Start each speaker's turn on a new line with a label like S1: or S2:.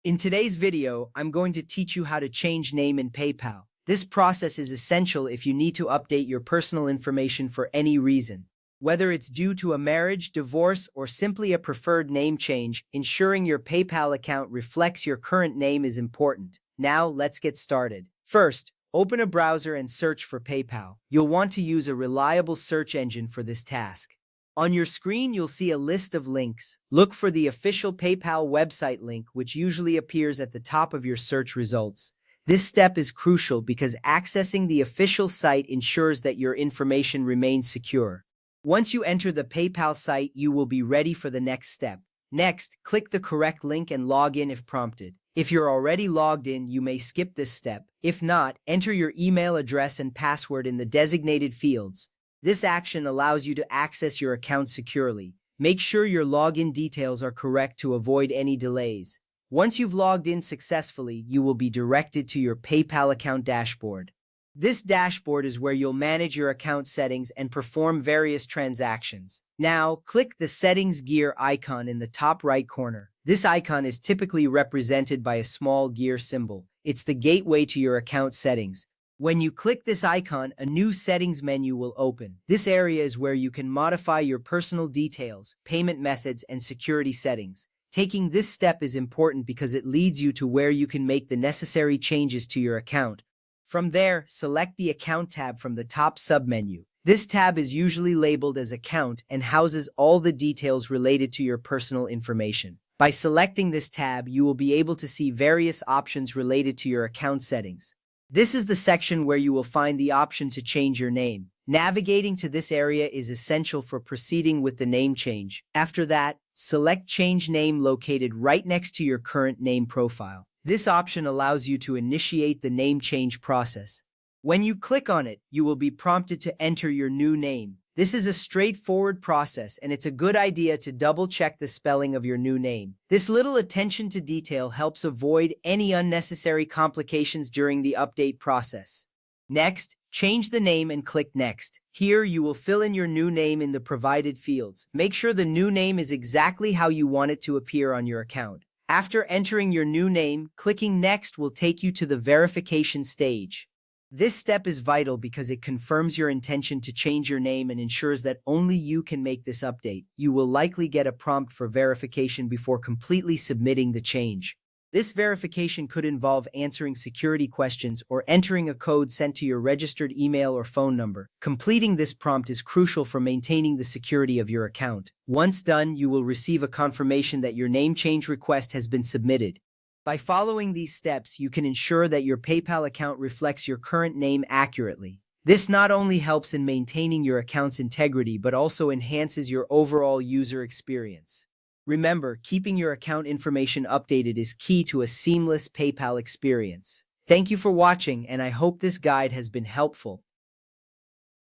S1: In today's video, I'm going to teach you how to change name in PayPal. This process is essential if you need to update your personal information for any reason. Whether it's due to a marriage, divorce, or simply a preferred name change, ensuring your PayPal account reflects your current name is important. Now, let's get started. First, open a browser and search for PayPal. You'll want to use a reliable search engine for this task. On your screen, you'll see a list of links. Look for the official PayPal website link, which usually appears at the top of your search results. This step is crucial because accessing the official site ensures that your information remains secure. Once you enter the PayPal site, you will be ready for the next step. Next, click the correct link and log in if prompted. If you're already logged in, you may skip this step. If not, enter your email address and password in the designated fields. This action allows you to access your account securely. Make sure your login details are correct to avoid any delays. Once you've logged in successfully, you will be directed to your PayPal account dashboard. This dashboard is where you'll manage your account settings and perform various transactions. Now, click the Settings gear icon in the top right corner. This icon is typically represented by a small gear symbol. It's the gateway to your account settings. When you click this icon, a new settings menu will open. This area is where you can modify your personal details, payment methods, and security settings. Taking this step is important because it leads you to where you can make the necessary changes to your account. From there, select the Account tab from the top submenu. This tab is usually labeled as Account and houses all the details related to your personal information. By selecting this tab, you will be able to see various options related to your account settings. This is the section where you will find the option to change your name. Navigating to this area is essential for proceeding with the name change. After that, select Change Name located right next to your current name profile. This option allows you to initiate the name change process. When you click on it, you will be prompted to enter your new name. This is a straightforward process, and it's a good idea to double-check the spelling of your new name. This little attention to detail helps avoid any unnecessary complications during the update process. Next, change the name and click Next. Here, you will fill in your new name in the provided fields. Make sure the new name is exactly how you want it to appear on your account. After entering your new name, clicking Next will take you to the verification stage. This step is vital because it confirms your intention to change your name and ensures that only you can make this update. You will likely get a prompt for verification before completely submitting the change. This verification could involve answering security questions or entering a code sent to your registered email or phone number. Completing this prompt is crucial for maintaining the security of your account. Once done, you will receive a confirmation that your name change request has been submitted. By following these steps, you can ensure that your PayPal account reflects your current name accurately. This not only helps in maintaining your account's integrity, but also enhances your overall user experience. Remember, keeping your account information updated is key to a seamless PayPal experience. Thank you for watching, and I hope this guide has been helpful.